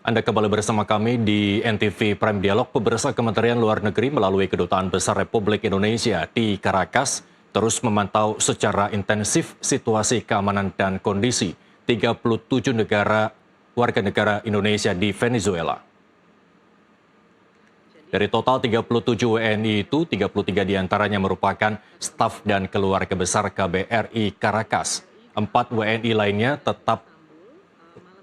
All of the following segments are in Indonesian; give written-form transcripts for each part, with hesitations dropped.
Anda kembali bersama kami di NTV Prime Dialog. Pemirsa, Kementerian Luar Negeri melalui Kedutaan Besar Republik Indonesia di Caracas terus memantau secara intensif situasi keamanan dan kondisi 37 warga negara Indonesia di Venezuela. Dari total 37 WNI itu, 33 diantaranya merupakan staf dan keluarga besar KBRI Caracas. 4 WNI lainnya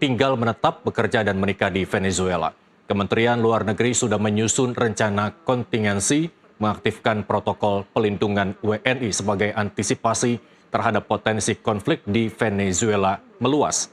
tinggal menetap, bekerja, dan menikah di Venezuela. Kementerian Luar Negeri sudah menyusun rencana kontingensi, mengaktifkan protokol pelindungan WNI sebagai antisipasi terhadap potensi konflik di Venezuela meluas.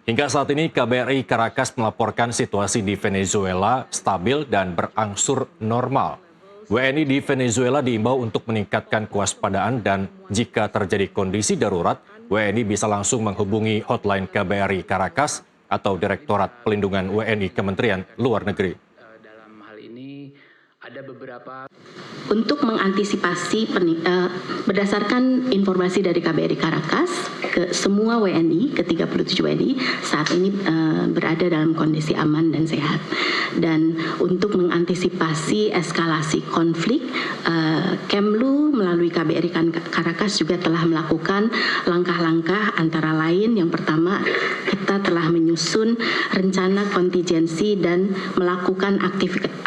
Hingga saat ini, KBRI Caracas melaporkan situasi di Venezuela stabil dan berangsur normal. WNI di Venezuela diimbau untuk meningkatkan kewaspadaan dan jika terjadi kondisi darurat, WNI bisa langsung menghubungi hotline KBRI Caracas atau Direktorat Pelindungan WNI Kementerian Luar Negeri. Dalam hal ini ada beberapa untuk mengantisipasi berdasarkan informasi dari KBRI Caracas, ke semua WNI, ke 37 WNI saat ini berada dalam kondisi aman dan sehat. Dan untuk mengantisipasi eskalasi konflik, Kemlu melalui KBRI Caracas juga telah melakukan langkah-langkah antara lain yang pertama kita telah menyusun rencana kontingensi dan melakukan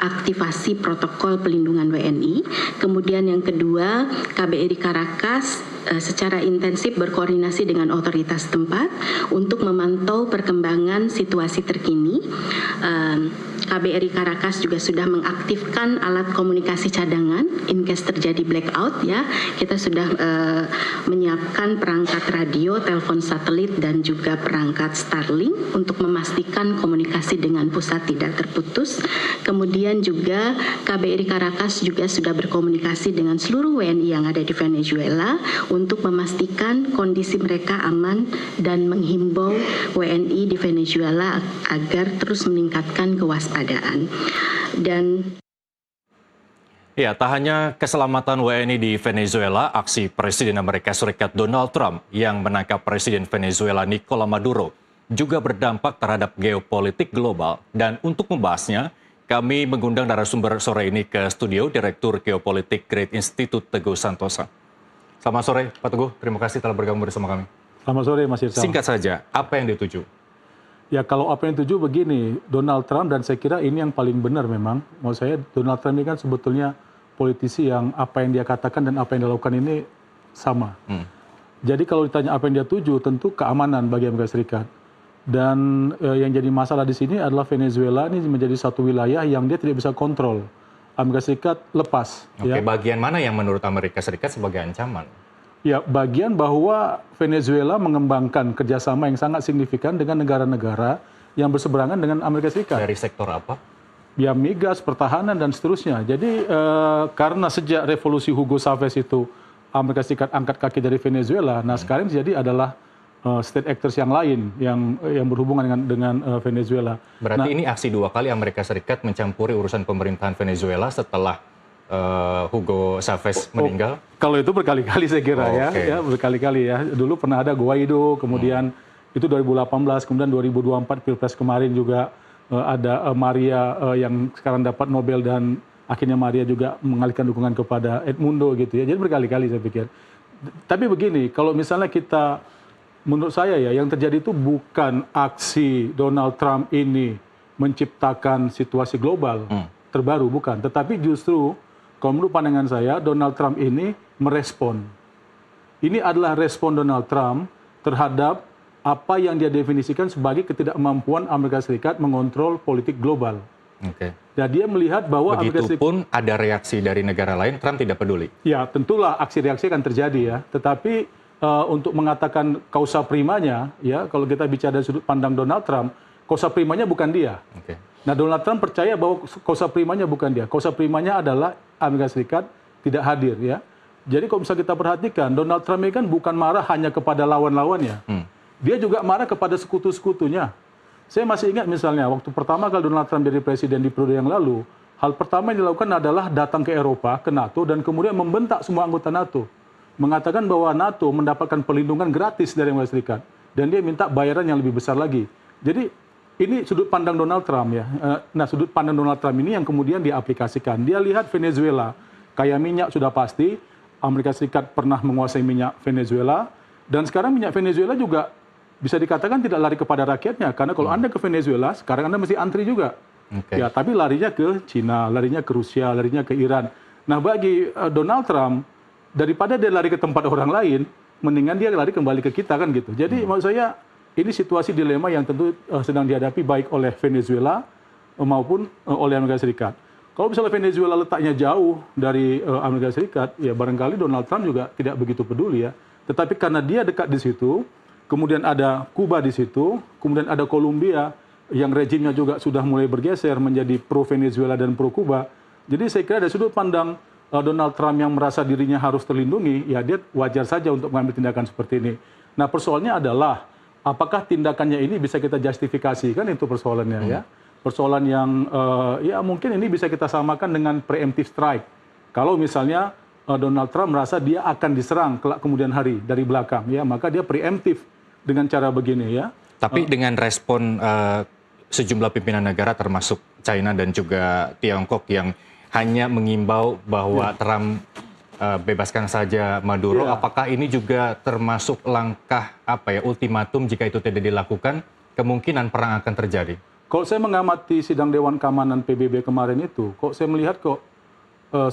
aktivasi protokol pelindungan WNI. Kemudian yang kedua, KBRI Caracas secara intensif berkoordinasi dengan otoritas tempat untuk memantau perkembangan situasi terkini. KBRI Caracas juga sudah mengaktifkan alat komunikasi cadangan in case terjadi blackout ya. Kita sudah menyiapkan perangkat radio, telepon satelit dan juga perangkat Starlink untuk memastikan komunikasi dengan pusat tidak terputus. Kemudian juga KBRI Caracas juga sudah berkomunikasi dengan seluruh WNI yang ada di Venezuela untuk memastikan kondisi mereka aman dan menghimbau WNI di Venezuela agar terus meningkatkan kewaspadaan. Ya, tak hanya keselamatan WNI di Venezuela, aksi Presiden Amerika Serikat Donald Trump yang menangkap Presiden Venezuela Nicolas Maduro juga berdampak terhadap geopolitik global. Dan untuk membahasnya, kami mengundang narasumber sore ini ke studio Direktur Geopolitik Great Institute Teguh Santosa. Selamat sore, Pak Teguh. Terima kasih telah bergabung bersama kami. Selamat sore, Mas Irsal. Singkat saja, apa yang dituju? Ya, kalau apa yang dituju begini, Donald Trump, dan saya kira ini yang paling benar memang. Maksud saya, Donald Trump ini kan sebetulnya politisi yang apa yang dia katakan dan apa yang dia lakukan ini sama. Jadi kalau ditanya apa yang dia tuju, tentu keamanan bagi Amerika Serikat. Dan yang jadi masalah di sini adalah Venezuela ini menjadi satu wilayah yang dia tidak bisa kontrol. Amerika Serikat lepas. Oke, ya. Bagian mana yang menurut Amerika Serikat sebagai ancaman? Ya, bagian bahwa Venezuela mengembangkan kerjasama yang sangat signifikan dengan negara-negara yang berseberangan dengan Amerika Serikat. Dari sektor apa? Ya, migas, pertahanan, dan seterusnya. Jadi, karena sejak revolusi Hugo Chavez itu Amerika Serikat angkat kaki dari Venezuela, nah sekarang jadi adalah state actors yang lain yang berhubungan dengan Venezuela. Berarti ini aksi dua kali Amerika Serikat mencampuri urusan pemerintahan Venezuela setelah Hugo Chavez meninggal? Kalau itu berkali-kali saya kira ya berkali-kali ya. Dulu pernah ada Guaido, kemudian itu 2018, kemudian 2024 Pilpres kemarin juga ada Maria yang sekarang dapat Nobel dan akhirnya Maria juga mengalihkan dukungan kepada Edmundo gitu ya. Jadi berkali-kali saya pikir. Tapi begini, kalau misalnya kita menurut saya ya, yang terjadi itu bukan aksi Donald Trump ini menciptakan situasi global terbaru, bukan. Tetapi justru, kalau menurut pandangan saya, Donald Trump ini merespon. Ini adalah respon Donald Trump terhadap apa yang dia definisikan sebagai ketidakmampuan Amerika Serikat mengontrol politik global. Oke. Dan dia melihat bahwa begitupun ada reaksi dari negara lain, Trump tidak peduli. Ya, tentulah aksi reaksi akan terjadi ya. Tetapi untuk mengatakan kausa primanya, ya kalau kita bicara dari sudut pandang Donald Trump, kausa primanya bukan dia. Okay. Nah, Donald Trump percaya bahwa kausa primanya bukan dia. Kausa primanya adalah Amerika Serikat tidak hadir, ya. Jadi kalau misalnya kita perhatikan, Donald Trump ini kan bukan marah hanya kepada lawan-lawannya. Dia juga marah kepada sekutu-sekutunya. Saya masih ingat misalnya, waktu pertama kali Donald Trump jadi presiden di periode yang lalu, hal pertama yang dilakukan adalah datang ke Eropa, ke NATO, dan kemudian membentak semua anggota NATO. Mengatakan bahwa NATO mendapatkan perlindungan gratis dari Amerika Serikat. Dan dia minta bayaran yang lebih besar lagi. Jadi ini sudut pandang Donald Trump ya. Nah, sudut pandang Donald Trump ini yang kemudian diaplikasikan. Dia lihat Venezuela, kaya minyak sudah pasti, Amerika Serikat pernah menguasai minyak Venezuela, dan sekarang minyak Venezuela juga bisa dikatakan tidak lari kepada rakyatnya, karena kalau Anda ke Venezuela, sekarang Anda mesti antri juga. Ya, tapi larinya ke Cina, larinya ke Rusia, larinya ke Iran. Nah, bagi Donald Trump, daripada dia lari ke tempat orang lain, mendingan dia lari kembali ke kita kan gitu. Jadi maksud saya ini situasi dilema yang tentu sedang dihadapi baik oleh Venezuela maupun oleh Amerika Serikat. Kalau misalnya Venezuela letaknya jauh dari Amerika Serikat, ya barangkali Donald Trump juga tidak begitu peduli ya. Tetapi karena dia dekat di situ, kemudian ada Kuba di situ, kemudian ada Kolombia yang rejimnya juga sudah mulai bergeser menjadi pro Venezuela dan pro Kuba. Jadi saya kira dari sudut pandang Donald Trump yang merasa dirinya harus terlindungi, ya dia wajar saja untuk mengambil tindakan seperti ini. Nah, persoalannya adalah apakah tindakannya ini bisa kita justifikasi, kan itu persoalannya ya. Persoalan yang ya mungkin ini bisa kita samakan dengan preemptive strike. Kalau misalnya Donald Trump merasa dia akan diserang kelak kemudian hari dari belakang, ya maka dia preemptif dengan cara begini ya. Tapi dengan respon sejumlah pimpinan negara termasuk China dan juga Tiongkok yang hanya mengimbau bahwa Trump bebaskan saja Maduro, apakah ini juga termasuk langkah ultimatum jika itu tidak dilakukan, kemungkinan perang akan terjadi? Kalau saya mengamati sidang Dewan Keamanan PBB kemarin itu, kok saya melihat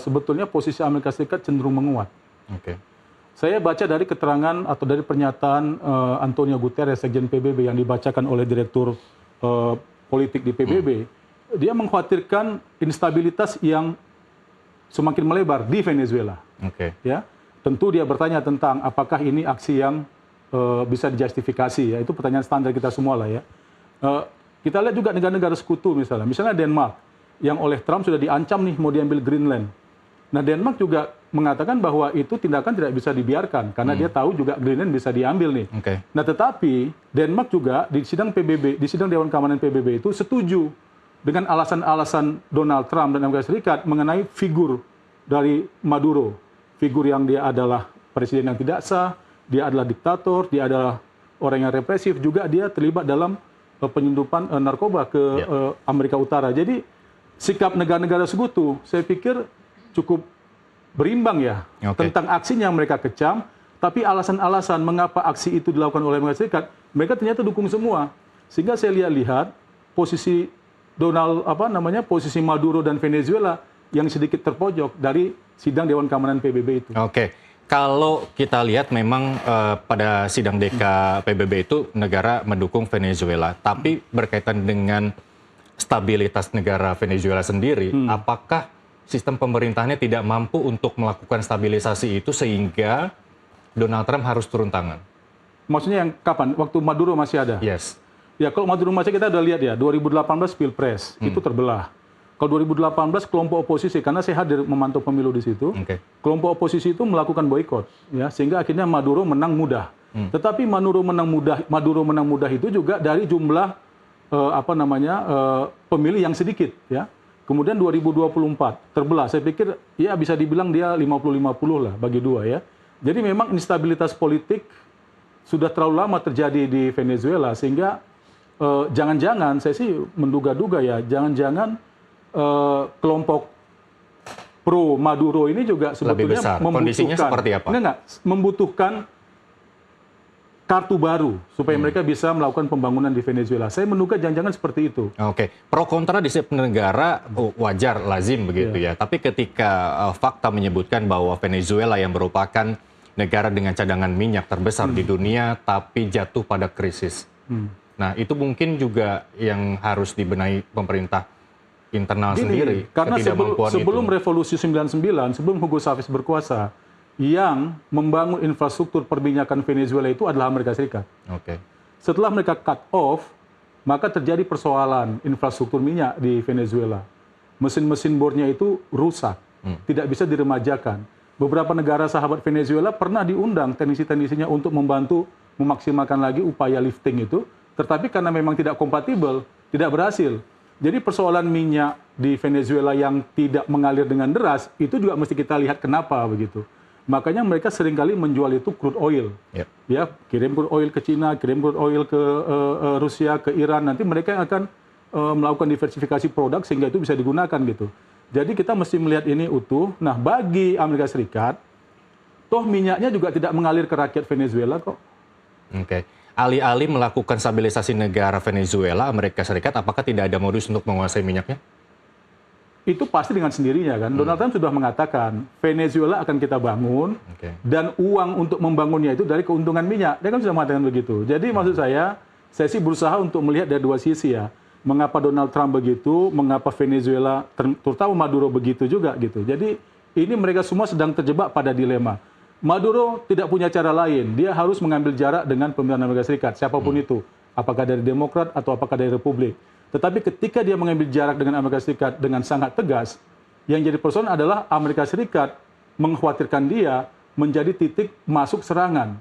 sebetulnya posisi Amerika Serikat cenderung menguat. Saya baca dari keterangan atau dari pernyataan Antonio Guterres, Sekjen PBB yang dibacakan oleh Direktur Politik di PBB, dia mengkhawatirkan instabilitas yang semakin melebar di Venezuela. Ya, tentu dia bertanya tentang apakah ini aksi yang bisa dijustifikasi. Ya, itu pertanyaan standar kita semua lah ya. Kita lihat juga negara-negara sekutu misalnya Denmark yang oleh Trump sudah diancam nih mau diambil Greenland. Nah, Denmark juga mengatakan bahwa itu tindakan tidak bisa dibiarkan karena dia tahu juga Greenland bisa diambil nih. Nah, tetapi Denmark juga di sidang PBB, di sidang Dewan Keamanan PBB itu setuju dengan alasan-alasan Donald Trump dan Amerika Serikat mengenai figur dari Maduro. Figur yang dia adalah presiden yang tidak sah, dia adalah diktator, dia adalah orang yang represif, juga dia terlibat dalam penyelundupan narkoba ke Amerika Utara. Jadi sikap negara-negara sekutu saya pikir cukup berimbang ya tentang aksinya mereka kecam, tapi alasan-alasan mengapa aksi itu dilakukan oleh Amerika Serikat, mereka ternyata dukung semua. Sehingga saya lihat posisi posisi Maduro dan Venezuela yang sedikit terpojok dari sidang Dewan Keamanan PBB itu. Kalau kita lihat memang pada sidang DK PBB itu negara mendukung Venezuela, tapi berkaitan dengan stabilitas negara Venezuela sendiri, apakah sistem pemerintahannya tidak mampu untuk melakukan stabilisasi itu sehingga Donald Trump harus turun tangan? Maksudnya yang kapan? Waktu Maduro masih ada? Yes. Ya, kalau Maduro masih kita udah lihat ya, 2018 Pilpres itu terbelah. Kalau 2018 kelompok oposisi, karena saya hadir memantau pemilu di situ, kelompok oposisi itu melakukan boikot, ya, sehingga akhirnya Maduro menang mudah. Tetapi Maduro menang mudah itu juga dari jumlah pemilih yang sedikit, ya. Kemudian 2024 terbelah. Saya pikir ya bisa dibilang dia 50-50 lah bagi dua ya. Jadi memang instabilitas politik sudah terlalu lama terjadi di Venezuela sehingga jangan-jangan saya sih menduga-duga ya, jangan-jangan kelompok pro Maduro ini juga sebetulnya kondisinya seperti apa? Membutuhkan kartu baru supaya mereka bisa melakukan pembangunan di Venezuela. Saya menduga jangan-jangan seperti itu. Pro kontra di setiap negara wajar, lazim begitu ya. Tapi ketika fakta menyebutkan bahwa Venezuela yang merupakan negara dengan cadangan minyak terbesar di dunia, tapi jatuh pada krisis. Nah, itu mungkin juga yang harus dibenahi pemerintah internal sendiri. Karena sebelum revolusi 99, sebelum Hugo Chavez berkuasa, yang membangun infrastruktur perminyakan Venezuela itu adalah Amerika Serikat. Setelah mereka cut off, maka terjadi persoalan infrastruktur minyak di Venezuela. Mesin-mesin bornya itu rusak, tidak bisa diremajakan. Beberapa negara sahabat Venezuela pernah diundang teknisi-teknisinya untuk membantu memaksimalkan lagi upaya lifting itu, tetapi karena memang tidak kompatibel, tidak berhasil. Jadi persoalan minyak di Venezuela yang tidak mengalir dengan deras, itu juga mesti kita lihat kenapa begitu. Makanya mereka seringkali menjual itu crude oil. Yep. Ya, kirim crude oil ke Cina, kirim crude oil ke Rusia, ke Iran. Nanti mereka akan melakukan diversifikasi produk sehingga itu bisa digunakan gitu. Jadi kita mesti melihat ini utuh. Nah, bagi Amerika Serikat, toh minyaknya juga tidak mengalir ke rakyat Venezuela kok. Oke. Alih-alih melakukan stabilisasi negara Venezuela, Amerika Serikat, apakah tidak ada modus untuk menguasai minyaknya? Itu pasti dengan sendirinya kan. Donald Trump sudah mengatakan Venezuela akan kita bangun dan uang untuk membangunnya itu dari keuntungan minyak. Dia kan sudah mengatakan begitu. Jadi maksud saya sih berusaha untuk melihat dari dua sisi ya. Mengapa Donald Trump begitu, mengapa Venezuela, terutama Maduro begitu juga gitu. Jadi ini mereka semua sedang terjebak pada dilema. Maduro tidak punya cara lain. Dia harus mengambil jarak dengan pemerintahan Amerika Serikat, siapapun itu. Apakah dari Demokrat atau apakah dari Republik. Tetapi ketika dia mengambil jarak dengan Amerika Serikat dengan sangat tegas, yang jadi persoalan adalah Amerika Serikat mengkhawatirkan dia menjadi titik masuk serangan.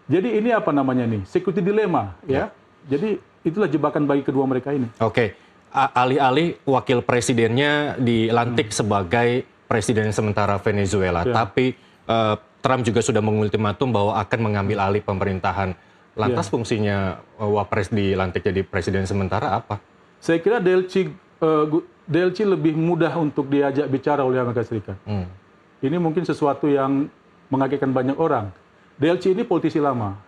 Jadi ini apa namanya nih? Security dilemma, ya. Jadi itulah jebakan bagi kedua mereka ini. Oke, alih-alih wakil presidennya dilantik sebagai presiden sementara Venezuela, tapi Trump juga sudah mengultimatum bahwa akan mengambil alih pemerintahan. Lantas fungsinya Wapres dilantik jadi presiden sementara apa? Saya kira DLC lebih mudah untuk diajak bicara oleh Amerika Serikat. Ini mungkin sesuatu yang mengagetkan banyak orang. DLC ini politisi lama.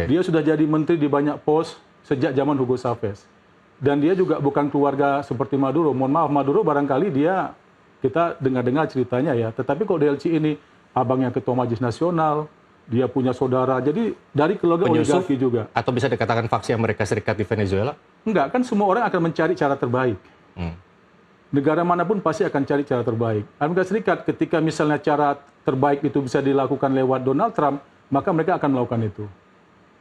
Dia sudah jadi menteri di banyak pos sejak zaman Hugo Chavez. Dan dia juga bukan keluarga seperti Maduro. Mohon maaf, Maduro barangkali kita dengar-dengar ceritanya ya. Tetapi kalau DLC ini abangnya Ketua Majelis Nasional, dia punya saudara, jadi dari keluarga oligarki juga. Atau bisa dikatakan faksi Amerika Serikat di Venezuela? Enggak, kan semua orang akan mencari cara terbaik. Negara manapun pasti akan cari cara terbaik. Amerika Serikat ketika misalnya cara terbaik itu bisa dilakukan lewat Donald Trump, maka mereka akan melakukan itu.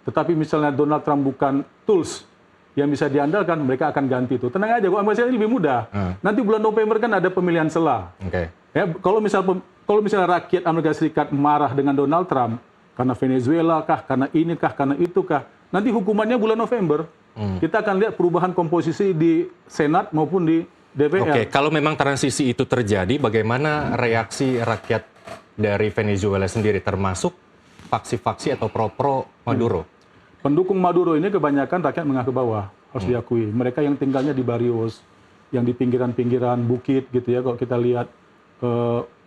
Tetapi misalnya Donald Trump bukan tools yang bisa diandalkan, mereka akan ganti itu. Tenang aja, Amerika Serikat lebih mudah. Nanti bulan November kan ada pemilihan sela. Ya, kalau misalnya rakyat Amerika Serikat marah dengan Donald Trump, karena Venezuela kah, karena ini kah, karena itu kah, nanti hukumannya bulan November. Kita akan lihat perubahan komposisi di Senat maupun di DPR. Kalau memang transisi itu terjadi, bagaimana reaksi rakyat dari Venezuela sendiri, termasuk faksi-faksi atau pro-pro Maduro? Pendukung Maduro ini kebanyakan rakyat menengah ke bawah, harus diakui. Mereka yang tinggalnya di barrios, yang di pinggiran-pinggiran bukit gitu ya, kalau kita lihat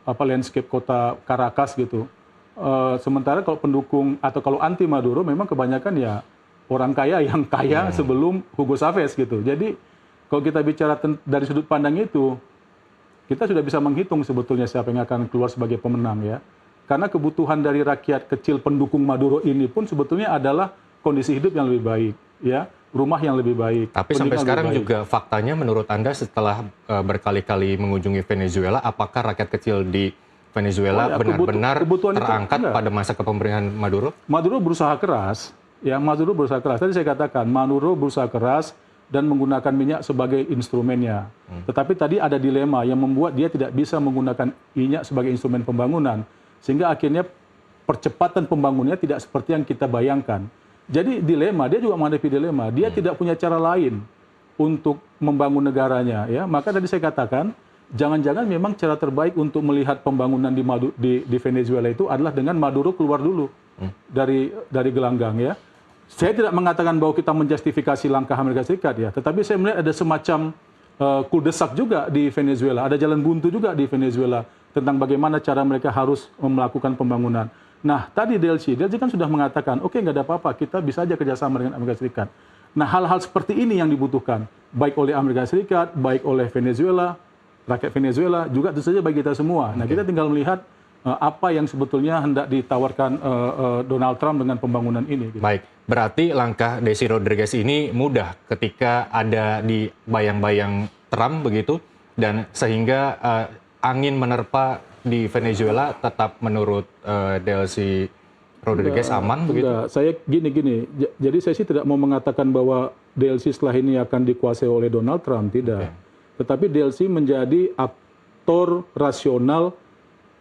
landscape kota Caracas gitu. Sementara kalau pendukung atau kalau anti Maduro memang kebanyakan ya orang kaya yang kaya sebelum Hugo Chavez gitu. Jadi kalau kita bicara dari sudut pandang itu, kita sudah bisa menghitung sebetulnya siapa yang akan keluar sebagai pemenang ya. Karena kebutuhan dari rakyat kecil pendukung Maduro ini pun sebetulnya adalah kondisi hidup yang lebih baik, ya, rumah yang lebih baik. Tapi sampai sekarang juga faktanya menurut Anda setelah berkali-kali mengunjungi Venezuela, apakah rakyat kecil di Venezuela benar-benar terangkat pada masa kepemerintahan Maduro? Maduro berusaha keras, ya, Maduro berusaha keras. Tadi saya katakan, Maduro berusaha keras dan menggunakan minyak sebagai instrumennya. Tetapi tadi ada dilema yang membuat dia tidak bisa menggunakan minyak sebagai instrumen pembangunan. Sehingga akhirnya percepatan pembangunannya tidak seperti yang kita bayangkan. Jadi dilema, dia juga menghadapi dilema. Dia tidak punya cara lain untuk membangun negaranya. Ya. Maka tadi saya katakan, jangan-jangan memang cara terbaik untuk melihat pembangunan di Venezuela itu adalah dengan Maduro keluar dulu dari gelanggang. Ya. Saya tidak mengatakan bahwa kita menjustifikasi langkah Amerika Serikat, ya, tetapi saya melihat ada semacam kuldesak juga di Venezuela, ada jalan buntu juga di Venezuela tentang bagaimana cara mereka harus melakukan pembangunan. Nah, tadi DLC kan sudah mengatakan, oke, nggak ada apa-apa, kita bisa aja kerjasama dengan Amerika Serikat. Nah, hal-hal seperti ini yang dibutuhkan, baik oleh Amerika Serikat, baik oleh Venezuela, rakyat Venezuela, juga tentu saja bagi kita semua. Nah, kita tinggal melihat apa yang sebetulnya hendak ditawarkan Donald Trump dengan pembangunan ini. Gitu. Baik, berarti langkah Desi Rodriguez ini mudah ketika ada di bayang-bayang Trump begitu, dan sehingga angin menerpa di Venezuela tetap menurut Delcy Rodriguez aman begitu? Enggak, saya gini. Jadi saya sih tidak mau mengatakan bahwa DLC setelah ini akan dikuasai oleh Donald Trump, tidak. Tetapi DLC menjadi aktor rasional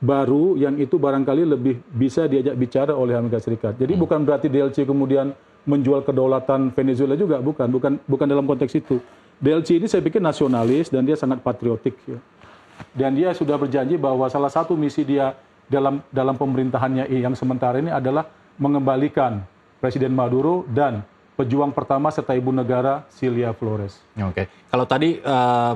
baru yang itu barangkali lebih bisa diajak bicara oleh Amerika Serikat. Jadi bukan berarti DLC kemudian menjual kedaulatan Venezuela juga, bukan dalam konteks itu. DLC ini saya pikir nasionalis dan dia sangat patriotik. Ya. Dan dia sudah berjanji bahwa salah satu misi dia dalam pemerintahannya yang sementara ini adalah mengembalikan Presiden Maduro dan pejuang pertama serta ibu negara Cilia Flores. Oke, kalau tadi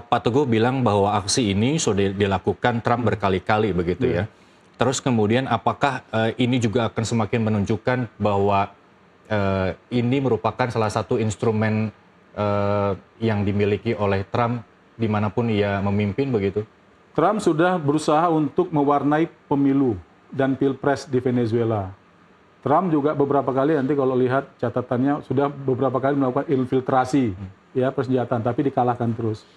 Pak Teguh bilang bahwa aksi ini sudah dilakukan Trump berkali-kali begitu ya. Terus kemudian apakah ini juga akan semakin menunjukkan bahwa ini merupakan salah satu instrumen yang dimiliki oleh Trump dimanapun ia memimpin begitu? Trump sudah berusaha untuk mewarnai pemilu dan pilpres di Venezuela. Trump juga beberapa kali, nanti kalau lihat catatannya, sudah beberapa kali melakukan infiltrasi ya persenjataan, tapi dikalahkan terus.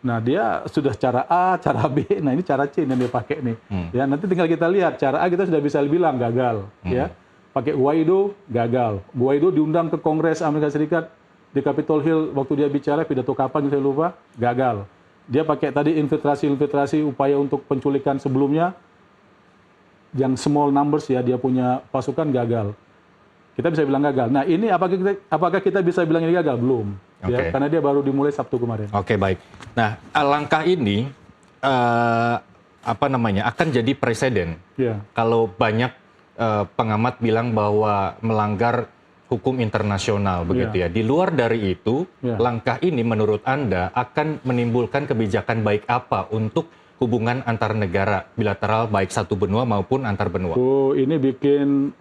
Nah, dia sudah cara A, cara B, nah ini cara C yang dia pakai nih. Ya, nanti tinggal kita lihat, cara A kita sudah bisa bilang gagal. Ya, pakai Guaido, gagal. Guaido diundang ke Kongres Amerika Serikat di Capitol Hill, waktu dia bicara, pidato kapan saya lupa, gagal. Dia pakai tadi infiltrasi upaya untuk penculikan sebelumnya, yang small numbers ya, dia punya pasukan, gagal. Kita bisa bilang gagal. Nah, ini apakah kita bisa bilang ini gagal? Belum. Ya, karena dia baru dimulai Sabtu kemarin. Oke, baik. Nah, langkah ini akan jadi presiden. Ya. Kalau banyak pengamat bilang bahwa melanggar hukum internasional begitu ya. Di luar dari itu, langkah ini menurut Anda akan menimbulkan kebijakan baik apa untuk hubungan antar negara bilateral baik satu benua maupun antar benua? Oh, ini bikin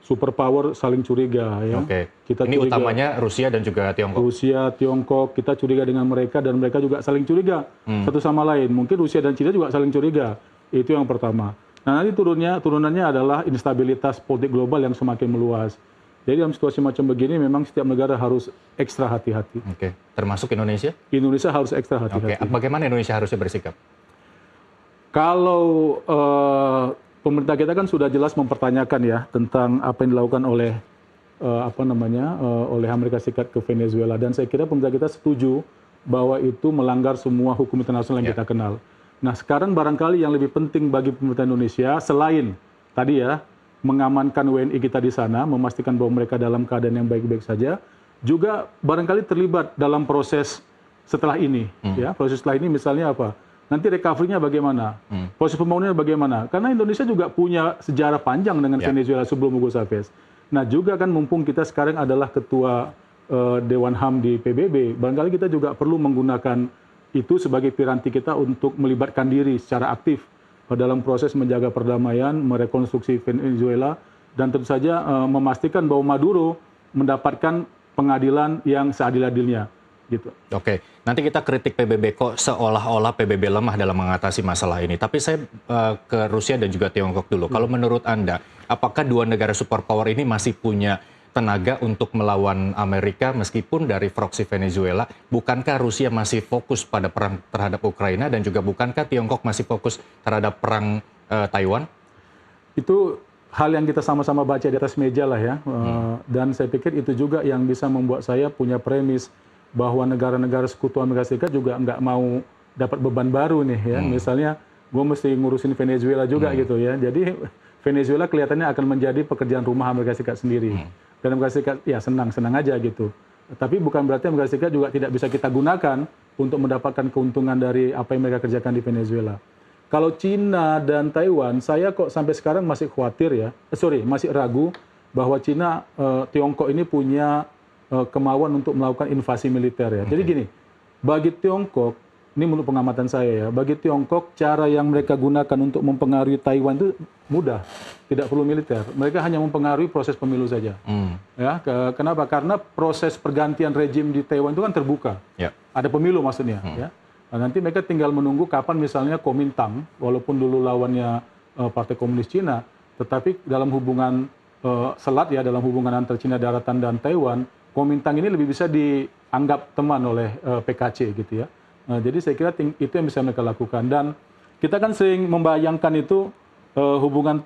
superpower saling curiga ya. Kita ini curiga, utamanya Rusia dan juga Tiongkok. Rusia, Tiongkok, kita curiga dengan mereka dan mereka juga saling curiga satu sama lain. Mungkin Rusia dan China juga saling curiga. Itu yang pertama. Nah, nanti turunannya adalah instabilitas politik global yang semakin meluas. Jadi dalam situasi macam begini memang setiap negara harus ekstra hati-hati. Termasuk Indonesia? Indonesia harus ekstra hati-hati. Bagaimana Indonesia harusnya bersikap? Kalau pemerintah kita kan sudah jelas mempertanyakan ya tentang apa yang dilakukan oleh oleh Amerika Serikat ke Venezuela, dan saya kira pemerintah kita setuju bahwa itu melanggar semua hukum internasional yang kita kenal. Nah, sekarang barangkali yang lebih penting bagi pemerintah Indonesia selain tadi ya mengamankan WNI kita di sana, memastikan bahwa mereka dalam keadaan yang baik-baik saja, juga barangkali terlibat dalam proses setelah ini ya. Proses setelah ini misalnya apa? Nanti recovery-nya bagaimana? Proses pembangunannya bagaimana? Karena Indonesia juga punya sejarah panjang dengan Venezuela sebelum Hugo Chavez. Nah, juga kan mumpung kita sekarang adalah ketua Dewan HAM di PBB, barangkali kita juga perlu menggunakan itu sebagai piranti kita untuk melibatkan diri secara aktif dalam proses menjaga perdamaian, merekonstruksi Venezuela, dan tentu saja memastikan bahwa Maduro mendapatkan pengadilan yang seadil-adilnya. Gitu. Oke, nanti kita kritik PBB kok seolah-olah PBB lemah dalam mengatasi masalah ini. Tapi saya ke Rusia dan juga Tiongkok dulu. Kalau menurut Anda, apakah dua negara superpower ini masih punya tenaga untuk melawan Amerika meskipun dari proksi Venezuela? Bukankah Rusia masih fokus pada perang terhadap Ukraina dan juga bukankah Tiongkok masih fokus terhadap perang Taiwan? Itu hal yang kita sama-sama baca di atas meja lah ya. Dan saya pikir itu juga yang bisa membuat saya punya premis bahwa negara-negara sekutu Amerika Serikat juga nggak mau dapat beban baru nih ya. Misalnya gue mesti ngurusin Venezuela juga gitu ya. Jadi Venezuela kelihatannya akan menjadi pekerjaan rumah Amerika Serikat sendiri. Dan Amerika Serikat ya senang-senang aja gitu. Tapi bukan berarti Amerika Serikat juga tidak bisa kita gunakan untuk mendapatkan keuntungan dari apa yang mereka kerjakan di Venezuela. Kalau Cina dan Taiwan, saya kok sampai sekarang masih khawatir ya. Masih ragu bahwa Cina, Tiongkok ini punya kemauan untuk melakukan invasi militer ya. Jadi gini, bagi Tiongkok, ini menurut pengamatan saya ya, bagi Tiongkok cara yang mereka gunakan untuk mempengaruhi Taiwan itu mudah, tidak perlu militer. Mereka hanya mempengaruhi proses pemilu saja. Ya, kenapa? Karena proses pergantian rejim di Taiwan itu kan terbuka. Ada pemilu maksudnya. Ya. Nah, nanti mereka tinggal menunggu kapan misalnya Kuomintang, walaupun dulu lawannya Partai Komunis Cina, tetapi dalam hubungan selat ya, dalam hubungan antar Cina daratan dan Taiwan, Kuomintang ini lebih bisa dianggap teman oleh PKC gitu ya. Jadi saya kira itu yang bisa mereka lakukan. Dan kita kan sering membayangkan itu hubungan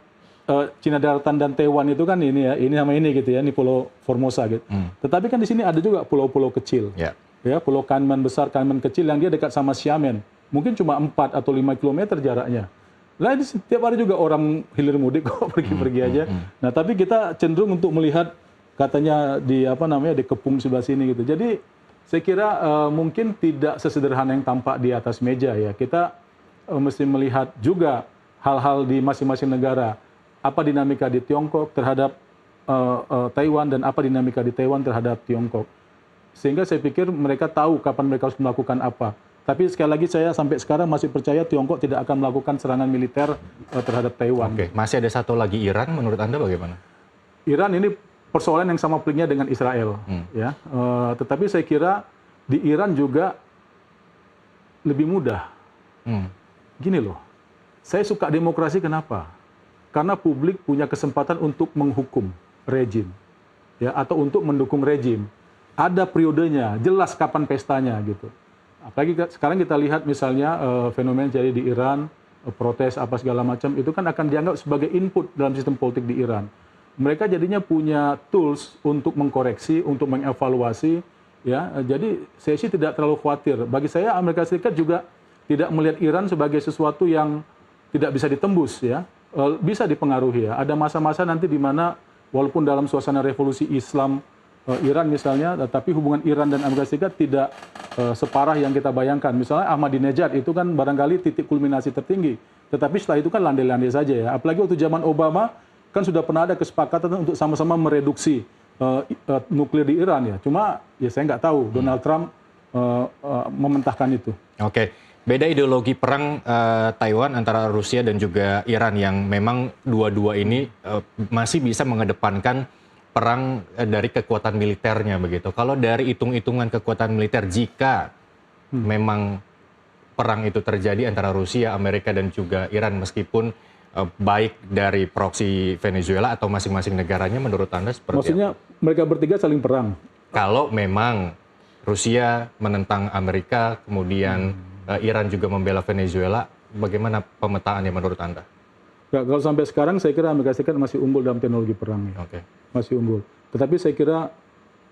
Cina daratan dan Taiwan itu kan ini ya, ini sama ini gitu ya, ini Pulau Formosa gitu. Tetapi kan di sini ada juga pulau-pulau kecil. Ya, Pulau Kaiman besar, Kaiman kecil yang dia dekat sama Xiamen. Mungkin cuma 4 atau 5 kilometer jaraknya. Nah, ini setiap hari juga orang hilir mudik kok pergi-pergi aja. Nah, tapi kita cenderung untuk melihat katanya di dikepung sebelah sini gitu. Jadi saya kira mungkin tidak sesederhana yang tampak di atas meja ya. Kita mesti melihat juga hal-hal di masing-masing negara. Apa dinamika di Tiongkok terhadap Taiwan dan apa dinamika di Taiwan terhadap Tiongkok. Sehingga saya pikir mereka tahu kapan mereka harus melakukan apa. Tapi sekali lagi saya sampai sekarang masih percaya Tiongkok tidak akan melakukan serangan militer terhadap Taiwan. Oke, masih ada satu lagi Iran, menurut Anda bagaimana? Iran ini persoalan yang sama peliknya dengan Israel, ya. Tetapi saya kira di Iran juga lebih mudah. Gini loh, saya suka demokrasi kenapa? Karena publik punya kesempatan untuk menghukum rejim, ya, atau untuk mendukung rejim. Ada periodenya, jelas kapan pestanya gitu. Apalagi sekarang kita lihat misalnya fenomena jadi di Iran, protes apa segala macam, itu kan akan dianggap sebagai input dalam sistem politik di Iran. Mereka jadinya punya tools untuk mengkoreksi, untuk mengevaluasi, ya. Jadi saya sih tidak terlalu khawatir. Bagi saya Amerika Serikat juga tidak melihat Iran sebagai sesuatu yang tidak bisa ditembus, ya. Bisa dipengaruhi, ya. Ada masa-masa nanti di mana walaupun dalam suasana revolusi Islam Iran misalnya, tapi hubungan Iran dan Amerika Serikat tidak separah yang kita bayangkan. Misalnya Ahmadinejad itu kan barangkali titik kulminasi tertinggi, tetapi setelah itu kan landai-landai saja, ya. Apalagi waktu zaman Obama kan sudah pernah ada kesepakatan untuk sama-sama mereduksi nuklir di Iran, ya. Cuma ya saya nggak tahu Donald Trump mementahkan itu. Oke, beda ideologi perang Taiwan antara Rusia dan juga Iran yang memang dua-dua ini masih bisa mengedepankan perang dari kekuatan militernya begitu. Kalau dari hitung-hitungan kekuatan militer, jika memang perang itu terjadi antara Rusia, Amerika dan juga Iran, meskipun baik dari proksi Venezuela atau masing-masing negaranya, menurut Anda seperti Maksudnya apa? mereka bertiga saling perang? Kalau memang Rusia menentang Amerika, kemudian Iran juga membela Venezuela, bagaimana pemetaannya menurut Anda? Ya, kalau sampai sekarang saya kira Amerika Serikat masih unggul dalam teknologi perang. Oke. Masih unggul. Tetapi saya kira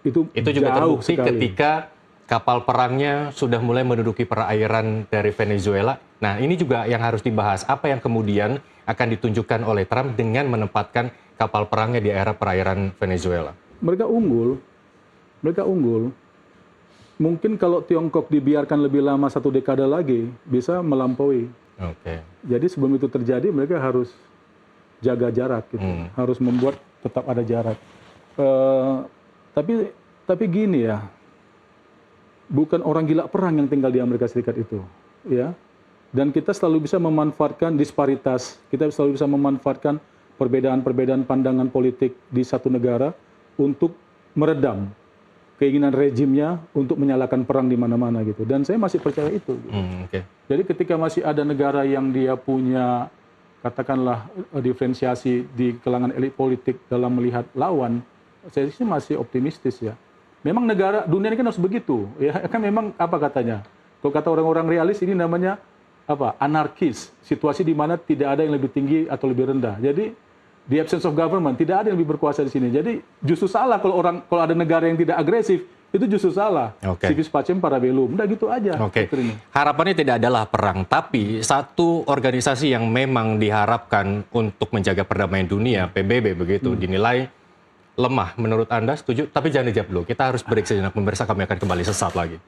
itu juga jauh terbukti sekali ketika kapal perangnya sudah mulai menduduki perairan dari Venezuela. Nah, ini juga yang harus dibahas. Apa yang kemudian akan ditunjukkan oleh Trump dengan menempatkan kapal perangnya di area perairan Venezuela? Mereka unggul. Mereka unggul. Mungkin kalau Tiongkok dibiarkan lebih lama 1 dekade lagi, bisa melampaui. Oke. Jadi sebelum itu terjadi, mereka harus jaga jarak, gitu. Harus membuat tetap ada jarak. Tapi gini ya, bukan orang gila perang yang tinggal di Amerika Serikat itu, ya. Dan kita selalu bisa memanfaatkan disparitas, kita selalu bisa memanfaatkan perbedaan-perbedaan pandangan politik di satu negara untuk meredam keinginan rejimnya untuk menyalakan perang di mana-mana gitu. Dan saya masih percaya itu. Gitu. Jadi ketika masih ada negara yang dia punya katakanlah diferensiasi di kalangan elit politik dalam melihat lawan, saya sih masih optimistis, ya. Memang negara dunia ini kan harus begitu, ya. Kan memang apa katanya? Kalau kata orang-orang realis ini namanya apa? Anarkis, situasi di mana tidak ada yang lebih tinggi atau lebih rendah. Jadi the absence of government, tidak ada yang lebih berkuasa di sini. Jadi justru salah kalau ada negara yang tidak agresif, itu justru salah. Civis pacem para bellum, udah gitu aja. Harapannya tidak adalah perang, tapi satu organisasi yang memang diharapkan untuk menjaga perdamaian dunia, PBB begitu, dinilai lemah. Menurut Anda setuju? Tapi jangan dijawab dulu, kita harus break sejenak, pemirsa, kami akan kembali sesaat lagi.